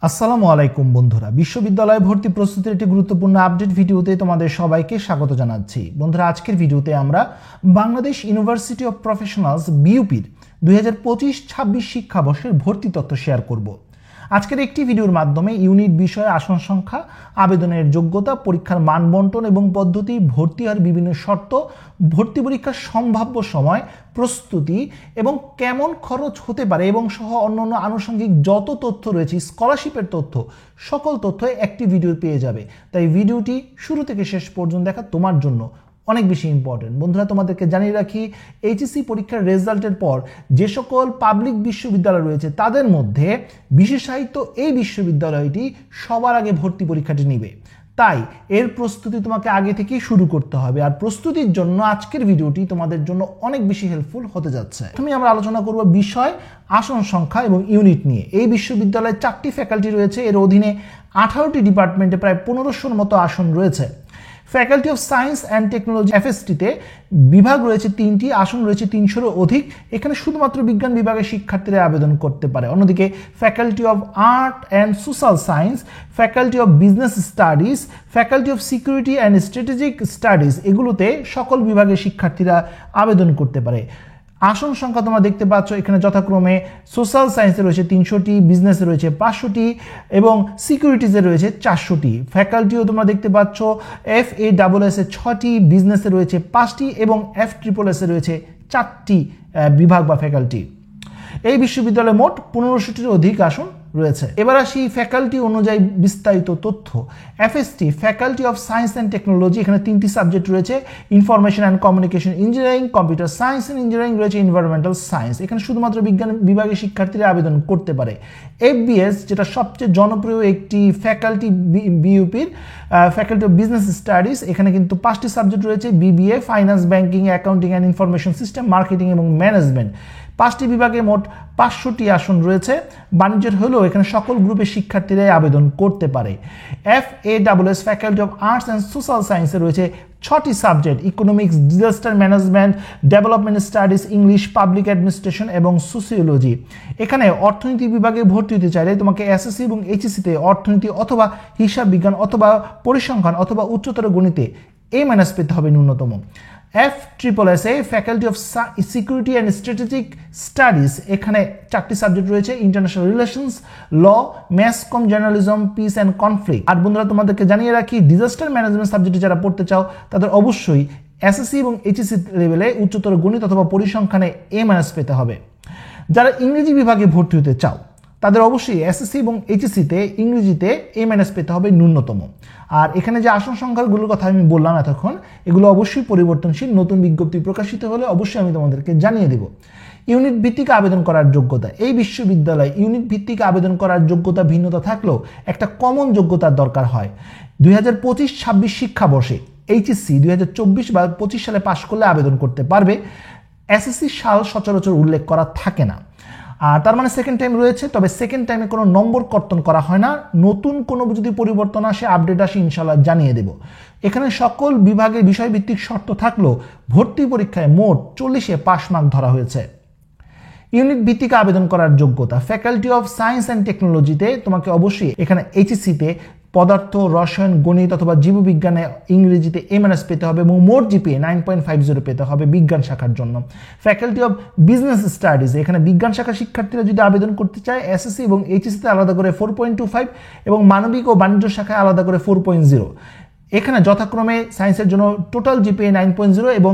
আসসালামু আলাইকুম বন্ধুরা, বিশ্ববিদ্যালয় ভর্তি প্রস্তুতির একটি গুরুত্বপূর্ণ আপডেট ভিডিওতে তোমাদের সবাইকে স্বাগত জানাচ্ছি। বন্ধুরা, আজকের ভিডিওতে আমরা বাংলাদেশ ইউনিভার্সিটি অফ প্রফেশনালস বিইউপির 2025-26 শিক্ষাবর্ষের ভর্তি তথ্য শেয়ার করব। আজকের একটি ভিডিওর মাধ্যমে ইউনিট বিষয়ে আসন সংখ্যা, আবেদনের যোগ্যতা, পরীক্ষার মান বন্টন এবং পদ্ধতি, ভর্তি হওয়ার বিভিন্ন শর্ত, ভর্তি পরীক্ষার সম্ভাব্য সময়, প্রস্তুতি এবং কেমন খরচ হতে পারে এবং সহ অন্যান্য আনুষঙ্গিক যত তথ্য রয়েছে, স্কলারশিপের তথ্য, সকল তথ্য একটি ভিডিও পেয়ে যাবে। তাই ভিডিওটি শুরু থেকে শেষ পর্যন্ত দেখা তোমার জন্য অনেক বেশি ইম্পর্টেন্ট। বন্ধুরা, তোমাদেরকে জানিয়ে রাখি, এইচএসসি পরীক্ষার রেজাল্টের পর যে সকল পাবলিক বিশ্ববিদ্যালয় রয়েছে তাদের মধ্যে বিশেষায়িত এই বিশ্ববিদ্যালয়টি সবার আগে ভর্তি পরীক্ষাটি নেবে। তাই এর প্রস্তুতি তোমাকে আগে থেকেই শুরু করতে হবে। আর প্রস্তুতির জন্য আজকের ভিডিওটি তোমাদের জন্য অনেক বেশি হেল্পফুল হতে যাচ্ছে। প্রথমে আমরা আলোচনা করব বিষয়, আসন সংখ্যা এবং ইউনিট নিয়ে। এই বিশ্ববিদ্যালয়ে 4টি ফ্যাকাল্টি রয়েছে। এর অধীনে 18টি ডিপার্টমেন্টে প্রায় 1500-র মতো আসন রয়েছে। Faculty of science and technology এফএসটিতে বিভাগ রয়েছে 3টি, আসন রয়েছে 300-রও অধিক। এখানে শুধুমাত্র বিজ্ঞান বিভাগের শিক্ষার্থীরা আবেদন করতে পারে। অন্যদিকে faculty of art and social science, faculty of business studies, faculty of security and strategic studies, এগুলোতে সকল বিভাগের শিক্ষার্থীরা আবেদন করতে পারে। আসন সংখ্যা তোমরা দেখতে পাচ্ছ এখানে যথাক্রমে সোশ্যাল সায়েন্সে রয়েছে 300টি, বিজনেসে রয়েছে 500টি এবং সিকিউরিটিজে রয়েছে 400টি। ফ্যাকাল্টিও তোমরা দেখতে পাচ্ছ FASS এ 6টি, বিজনেসে রয়েছে 5টি এবং FSSS এ রয়েছে 4টি বিভাগ বা ফ্যাকাল্টি। এই বিশ্ববিদ্যালয়ে মোট 1500টির অধিক আসন রয়েছে। এবার আসি ফ্যাকাল্টি অনুযায়ী বিস্তারিত তথ্য। FST faculty of science and technology, এখানে 3টি সাবজেক্ট রয়েছে, information and communication engineering, computer science and engineering রয়েছে, এনভায়রনমেন্টাল সায়েন্স। এখানে শুধুমাত্র বিজ্ঞান বিভাগের শিক্ষার্থীরা আবেদন করতে পারে। FBS যেটা সবচেয়ে জনপ্রিয় একটি ফ্যাকাল্টি বিইউপির, ফ্যাকাল্টি অফ বিজনেস স্টাডিজ, এখানে কিন্তু 5টি সাবজেক্ট রয়েছে, BBA, finance, banking, accounting and information system, marketing এবং ম্যানেজমেন্ট। 5টি বিভাগে মোট 500টি আসন রয়েছে। বাণিজ্যের হলেও এখানে সকল গ্রুপের শিক্ষার্থীরাই আবেদন করতে পারে। FASS faculty of arts and social সায়েন্সে রয়েছে 6টি subject, economics, disaster management, development studies, English, public administration এবং সোসিওলজি। এখানে অর্থনীতি বিভাগে ভর্তি হতে চাইলে তোমাকে এসএসসি এবং এইচএসসিতে অর্থনীতি অথবা হিসাব বিজ্ঞান অথবা পরিসংখ্যান অথবা উচ্চতর গণিতে A- পেতে হবে ন্যূনতম। FSSA faculty of security and strategic studies, এখানে 4টি সাবজেক্ট রয়েছে, international relations, law, mass com, journalism, peace and conflict. আর বন্ধুরা, তোমাদেরকে জানিয়ে রাখি, ডিজাস্টার ম্যানেজমেন্ট সাবজেক্টে যারা পড়তে চাও তাদের অবশ্যই এসএসসি এবং এইচএসসি লেভেলে উচ্চতর গণিত অথবা পরিসংখ্যানে A- পেতে হবে। যারা ইংরেজি বিভাগে ভর্তি হতে চাও তাদের অবশ্যই এসএসসি এবং এইচএসসিতে ইংরেজিতে A- পেতে হবে ন্যূনতম। আর এখানে যে আসন সংখ্যাগুলোর কথা আমি বললাম এতক্ষণ, এগুলো অবশ্যই পরিবর্তনশীল। নতুন বিজ্ঞপ্তি প্রকাশিত হলে অবশ্যই আমি তোমাদেরকে জানিয়ে দেব। ইউনিট ভিত্তিক আবেদন করার যোগ্যতা। এই বিশ্ববিদ্যালয়ে ইউনিট ভিত্তিক আবেদন করার যোগ্যতা ভিন্নতা থাকলেও একটা কমন যোগ্যতার দরকার হয়। 2025-26 শিক্ষাবর্ষে এইচএসসি 2024 বা 25 সালে পাশ করলে আবেদন করতে পারবে। এসএসসি সাল সচরাচর উল্লেখ করা থাকে না। আর তার মানে সেকেন্ড টাইম রয়েছে, তবে সেকেন্ড টাইমে কোনো নম্বর কর্তন করা হয় না। নতুন কোনো যদি পরিবর্তন আসে, আপডেট আসে, ইনশাল্লাহ জানিয়ে দেব। এখানে সকল বিভাগে বিষয়ভিত্তিক শর্ত থাকলেও ভর্তি পরীক্ষায় মোট 40-এ পাস মার্ক ধরা হয়েছে। ইউনিট ভিত্তিক আবেদন করার যোগ্যতা। ফ্যাকাল্টি অফ সায়েন্স অ্যান্ড টেকনোলজিতে তোমাকে অবশ্যই এখানে এইচএসসিতে পদার্থ, রসায়ন, গণিত অথবা জীববিজ্ঞানে ইংরেজিতে A- পেতে হবে এবং মোট GPA 9.50 পেতে হবে বিজ্ঞান শাখার জন্য। ফ্যাকাল্টি অফ বিজনেস স্টাডিজ, এখানে বিজ্ঞান শাখার শিক্ষার্থীরা যদি আবেদন করতে চায় এসএসসি এবং এইচএসসিতে আলাদা করে 4.25 এবং মানবিক ও বাণিজ্য শাখায় আলাদা করে 4.0। এখানে যথাক্রমে সায়েন্সের জন্য টোটাল GPA 9.0 এবং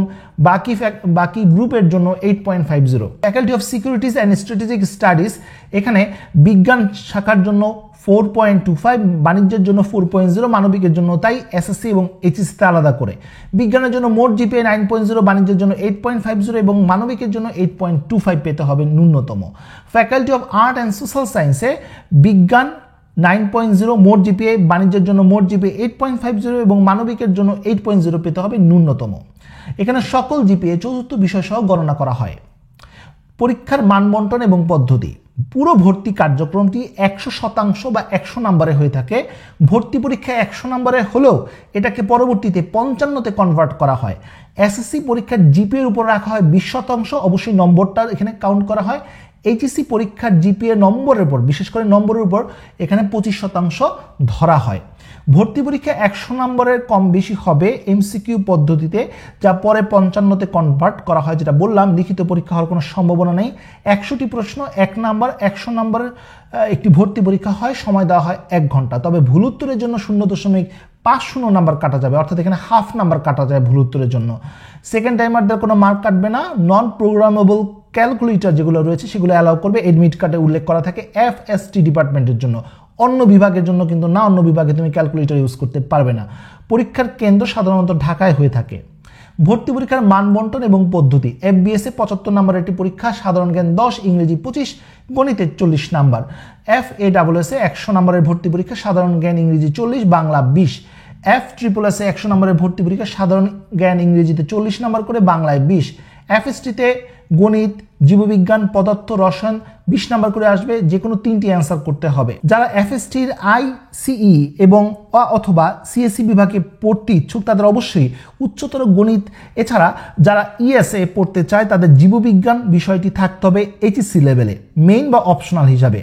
বাকি গ্রুপের জন্য 8.50। Faculty of securities and strategic studies, এখানে বিজ্ঞান শাখার জন্য 4.25, বাণিজ্যের জন্য 4.0, মানবিকের জন্য তাই এসএসসি এবং এইচএসসিতে আলাদা করে। বিজ্ঞানের জন্য মোট GPA 9.0, বাণিজ্যের জন্য 8.50 এবং মানবিকের জন্য 8.25 পেতে হবে ন্যূনতম। Faculty of art and social সায়েন্সে বিজ্ঞান 9.0, মোট GPA, বাণিজ্যের জন্য মোট GPA 8.50 এবং মানবিকের জন্য 8.0 পেতে হবে ন্যূনতম। এখানে সকল GPA চতুর্থ বিষয় সহ গণনা করা হয়। পরীক্ষার মান বন্টন এবং পদ্ধতি। পুরো ভর্তি কার্যক্রমটি 100% বা 100 নম্বরে হয়ে থাকে। ভর্তি পরীক্ষা 100 নম্বরে হলেও এটাকে পরবর্তীতে 55-তে কনভার্ট করা হয়। এসএসসি পরীক্ষার জিপিএর উপর রাখা হয় 20%, অবশ্যই নম্বরটা এখানে কাউন্ট করা হয়। এইচএসসি পরীক্ষার জিপিএ নম্বরের উপর, বিশেষ করে নম্বরের উপর এখানে 25% ধরা হয়। ভর্তি পরীক্ষা 100 নম্বরের কম বেশি হবে এমসিকিউ পদ্ধতিতে, যা পরে 55তে কনভার্ট করা হয়। যেটা বললাম, লিখিত পরীক্ষা হওয়ার কোনো সম্ভাবনা নেই। 100টি প্রশ্ন 1 নাম্বার, 100 নম্বরের একটি ভর্তি পরীক্ষা হয়, সময় দেওয়া হয় 1 ঘন্টা। তবে ভুল উত্তরের জন্য 0.50 নাম্বার কাটা যাবে, অর্থাৎ এখানে হাফ নাম্বার কাটা যায় ভুল উত্তরের জন্য। সেকেন্ড টাইমারদের কোনো মার্ক কাটবে না। নন প্রোগ্রামেবল ক্যালকুলেটর যেগুলো রয়েছে সেগুলো অ্যালাউ করবে। এডমিট কার্ডে উল্লেখ করা থাকে এফএসটি ডিপার্টমেন্টের জন্য, অন্য বিভাগের জন্য কিন্তু না। অন্য বিভাগে তুমি ক্যালকুলেটর ইউজ করতে পারবে না। পরীক্ষার কেন্দ্র সাধারণত ঢাকায় হয়ে থাকে। ভর্তি পরীক্ষার মান বন্টন এবং পদ্ধতি। এফবিএসএ 75 নম্বরের একটি পরীক্ষা, সাধারণ জ্ঞান 10, ইংরেজি 25, গণিতে 40 নাম্বার। FASSএ 100 নম্বরের ভর্তি পরীক্ষা, সাধারণ জ্ঞান ইংরেজি 40, বাংলা 20। FSSSএ 100 নম্বরের ভর্তি পরীক্ষা, সাধারণ জ্ঞান ইংরেজিতে 40 নম্বর করে, বাংলায় 20। FSTতে গণিত, জীববিজ্ঞান, পদার্থ, রসায়ন 20 নম্বর করে আসবে। যে কোনো 3টি অ্যান্সার করতে হবে। যারা এফএসটির ICE এবং অথবা CSE বিভাগে পড়তে ইচ্ছুক তাদের অবশ্যই উচ্চতর গণিত, এছাড়া যারা ESA পড়তে চায় তাদের জীববিজ্ঞান বিষয়টি থাকতে হবে HSC লেভেলে, মেইন বা অপশনাল হিসাবে।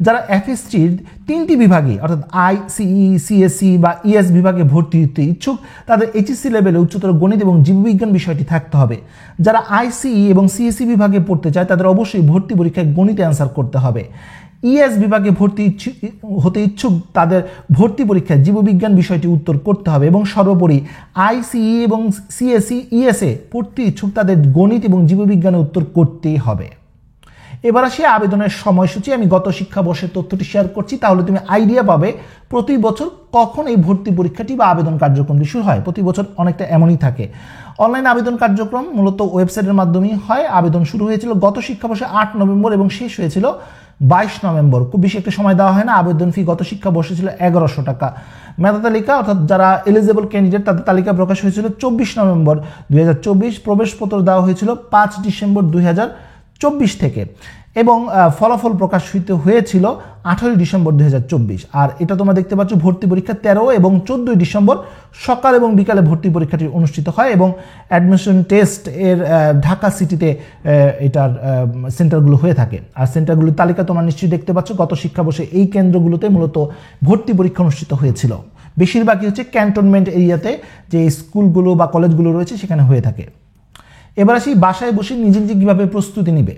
যারা এফএসটির 3টি বিভাগে অর্থাৎ ICE, CSE বা ES বিভাগে ভর্তি হতে ইচ্ছুক তাদের HSC লেভেলে উচ্চতর গণিত এবং জীববিজ্ঞান বিষয়টি থাকতে হবে। যারা ICE এবং CSE বিভাগে পড়তে চায় তাদের অবশ্যই ভর্তি পরীক্ষায় গণিতে অ্যান্সার করতে হবে। ES বিভাগে ভর্তি হতে ইচ্ছুক তাদের ভর্তি পরীক্ষায় জীববিজ্ঞান বিষয়টি উত্তর করতে হবে। এবং সর্বোপরি ICE এবং CSE, ESA পড়তে ইচ্ছুক তাদের গণিত এবং জীববিজ্ঞানে উত্তর করতেই হবে। এবার আসি আবেদনের সময়সূচি। আমি গত শিক্ষাবর্ষের তথ্যটি শেয়ার করছি, তাহলে তুমি আইডিয়া পাবে প্রতি বছর কখন এই ভর্তি পরীক্ষাটি বা আবেদন কার্যক্রমটি শুরু হয়। প্রতি বছর অনেকটা এমনই থাকে। অনলাইন আবেদন কার্যক্রম মূলত ওয়েবসাইটের মাধ্যমেই হয়। আবেদন শুরু হয়েছিল গত শিক্ষাবর্ষে 8 নভেম্বর এবং শেষ হয়েছিল 22 নভেম্বর। খুব বেশি একটা সময় দেওয়া হয় না। আবেদন ফি গত শিক্ষাবর্ষে ছিল 1100 টাকা। মেধা তালিকা অর্থাৎ যারা এলিজেবল ক্যান্ডিডেট তাদের তালিকা প্রকাশ হয়েছিল 24 নভেম্বর 2024। প্রবেশপত্র দেওয়া হয়েছিল 5 ডিসেম্বর 2024 থেকে এবং ফলাফল প্রকাশ হয়েছিল 18 ডিসেম্বর 2024। আর এটা তোমরা দেখতে পাচ্ছ ভর্তি পরীক্ষা 13 এবং 14 ডিসেম্বর সকাল এবং বিকালে ভর্তি পরীক্ষাটি অনুষ্ঠিত হয় এবং অ্যাডমিশন টেস্ট এর ঢাকা সিটিতে এটার সেন্টারগুলো হয়ে থাকে। আর সেন্টারগুলোর তালিকা তোমরা নিশ্চয়ই দেখতে পাচ্ছ। গত শিক্ষাবর্ষে এই কেন্দ্রগুলোতে মূলত ভর্তি পরীক্ষা অনুষ্ঠিত হয়েছিল। বেশিরভাগই হচ্ছে ক্যান্টনমেন্ট এরিয়াতে যে স্কুলগুলো বা কলেজগুলো রয়েছে সেখানে হয়ে থাকে। এবার আসি বাসায় বসে নিজে নিজে কীভাবে প্রস্তুতি নিবে।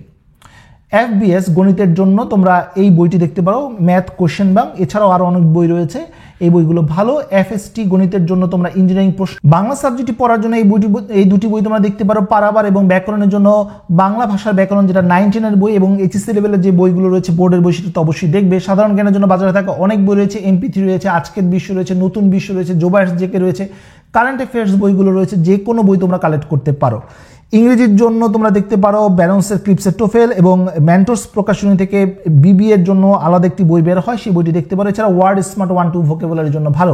FBS গণিতের জন্য তোমরা এই বইটি দেখতে পারো, ম্যাথ কোশ্চেন ব্যাংক। এছাড়াও আরও অনেক বই রয়েছে, এই বইগুলো ভালো। FST গণিতের জন্য তোমরা ইঞ্জিনিয়ারিং প্রশ্ন, বাংলা সাবজেক্টটি পড়ার জন্য এই দুটি বই তোমরা দেখতে পারো। পারাবার এবং ব্যাকরণের জন্য বাংলা ভাষার ব্যাকরণ যেটা 9-10 বই এবং HSC লেভেলের যে বইগুলো রয়েছে বোর্ডের বই সেটা তো অবশ্যই দেখবে। সাধারণ জ্ঞানের জন্য বাজারে থাকা অনেক বই রয়েছে, MP3 রয়েছে, আজকের বিশ্ব রয়েছে, নতুন বিশ্ব রয়েছে, জোবায়ার্স জেকে রয়েছে, কারেন্ট অ্যাফেয়ার্স বইগুলো রয়েছে, যে কোনো বই তোমরা কালেক্ট করতে পারো। ইংরেজির জন্য তোমরা দেখতে পারো ব্যারন্সের ক্লিপসের টোফেল এবং মেন্টরস প্রকাশনী থেকে BBA এর জন্য আলাদা একটি বই বের হয়, সেই বইটি দেখতে পারো। এছাড়া ওয়ার্ড স্মার্ট 1-2 ভোকাবুলারির জন্য ভালো।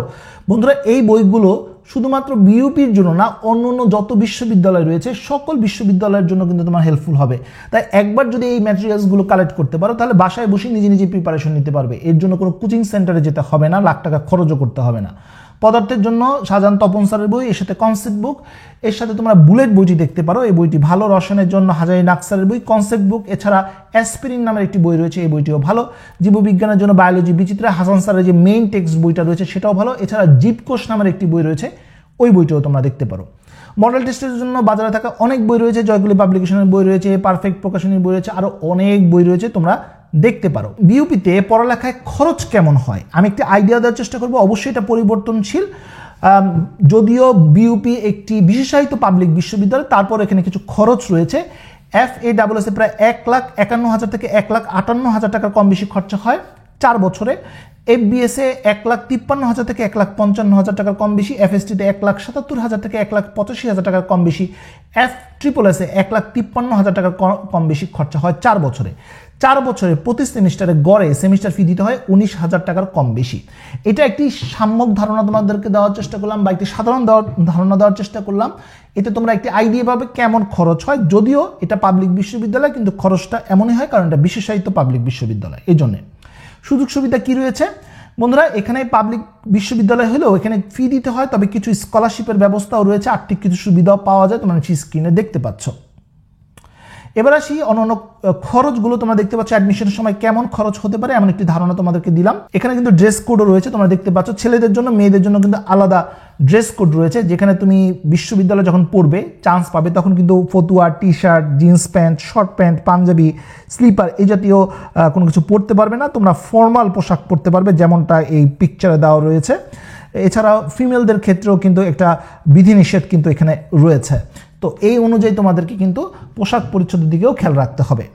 বন্ধুরা, এই বইগুলো শুধুমাত্র বিউপির জন্য না, অন্য যত বিশ্ববিদ্যালয় রয়েছে সকল বিশ্ববিদ্যালয়ের জন্য কিন্তু তোমার হেল্পফুল হবে। তাই একবার যদি এই ম্যাটেরিয়ালসগুলো কালেক্ট করতে পারো তাহলে বাসায় বসে নিজে নিজে প্রিপারেশন নিতে পারবে। এর জন্য কোনো কোচিং সেন্টারে যেতে হবে না, লাখ টাকা খরচও করতে হবে না। পদার্থের জন্য শাহজাহান তপন স্যারের বই, এর সাথে কনসেপ্ট বুক, এর সাথে তোমরা বুলেট বইটি দেখতে পারো, এই বইটি ভালো। রসায়নের জন্য হাজারি নাকসারের বই, কনসেপ্ট বুক, এছাড়া অ্যাসপিরিন নামের একটি বই রয়েছে, এই বইটিও ভালো। জীববিজ্ঞানের জন্য বায়োলজি বিচিত্রা, হাসান স্যারের যে মেইন টেক্সট বইটা রয়েছে সেটাও ভালো। এছাড়া জীবকোষ নামের একটি বই রয়েছে, ওই বইটিও তোমরা দেখতে পারো। মডেল টেস্টের জন্য বাজারে থাকা অনেক বই রয়েছে, জয়গুলি পাবলিকেশনের বই রয়েছে, পারফেক্ট প্রকাশনীর বই রয়েছে, আরও অনেক বই রয়েছে, তোমরা দেখতে পারো। বিউপিতে পড়ালেখায় খরচ কেমন হয় আমি একটি আইডিয়া দেওয়ার চেষ্টা করবো। অবশ্যই এটা পরিবর্তনশীল, যদিও বিউপি একটি বিশেষায়িত পাবলিক বিশ্ববিদ্যালয়, তারপর এখানে কিছু খরচ রয়েছে। FASS প্রায় 1,51,000 থেকে 1,58,000 টাকার কম বেশি খরচা হয় 4 বছরে। FBS-এ 1,53,000 থেকে 1,55,000 টাকার কম বেশি, FST-তে 1,77,000 থেকে 1,85,000 টাকার কম বেশি, FSSS-এ 1,53,000 টাকার কম বেশি খরচা হয় 4 বছরে। 4 বছরে প্রতি সেমিস্টারে গড়ে সেমিস্টার ফি দিতে হয় 19,000 টাকার কম বেশি। এটা একটি সাম্যক ধারণা তোমাদেরকে দেওয়ার চেষ্টা করলাম বা একটি সাধারণ ধারণা দেওয়ার চেষ্টা করলাম। এতে তোমরা একটি আইডিয়া পাবে কেমন খরচ হয়। যদিও এটা পাবলিক বিশ্ববিদ্যালয়, কিন্তু খরচটা এমনই হয় কারণ এটা বিশেষায়িত পাবলিক বিশ্ববিদ্যালয়। এই জন্যে সুযোগ সুবিধা কি রয়েছে বন্ধুরা, এখানে পাবলিক বিশ্ববিদ্যালয় হলেও এখানে ফি দিতে হয়, তবে কিছু স্কলারশিপের ব্যবস্থাও রয়েছে, আর্থিক কিছু সুবিধাও পাওয়া যায়, তোমরা স্ক্রিনে দেখতে পাচ্ছ। এবার আসি অন্যান্য খরচগুলো। তোমরা দেখতে পাচ্ছ অ্যাডমিশনের সময় কেমন খরচ হতে পারে এমন একটি ধারণা তোমাদেরকে দিলাম। এখানে কিন্তু ড্রেস কোডও রয়েছে, তোমরা দেখতে পাচ্ছ ছেলেদের জন্য মেয়েদের জন্য কিন্তু আলাদা ড্রেস কোড রয়েছে। যেখানে তুমি বিশ্ববিদ্যালয়ে যখন পড়বে চান্স পাবে তখন কিন্তু ফতুয়া, T shirt, jeans pant, short pant, Punjabi, slipper এই জাতীয় কোনো কিছু পরতে পারবে না, তোমরা ফর্মাল পোশাক পরতে পারবে যেমনটা এই পিকচারে দেওয়া রয়েছে। এছাড়া ফিমেলদের ক্ষেত্রেও কিন্তু একটা বিধিনিষেধ কিন্তু এখানে রয়েছে। তো এই অনুযায়ী তোমাদেরকে কিন্তু পোশাক পরিচ্ছদের দিকেও খেয়াল রাখতে হবে।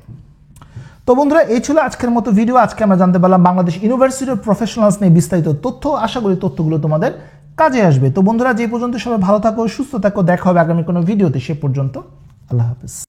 তো বন্ধুরা, এই ছিল আজকের মতো ভিডিও। আজকে আমরা জানতে পারলাম বাংলাদেশ ইউনিভার্সিটি অফ প্রফেশনালস নিয়ে বিস্তারিত তথ্য। আশা করি তথ্যগুলো তোমাদের কাজে আসবে। তো বন্ধুরা, যে পর্যন্ত সবাই ভালো থাকো, সুস্থ থাকো, দেখা হবে আগামী কোনো ভিডিওতে। সে পর্যন্ত আল্লাহ হাফেজ।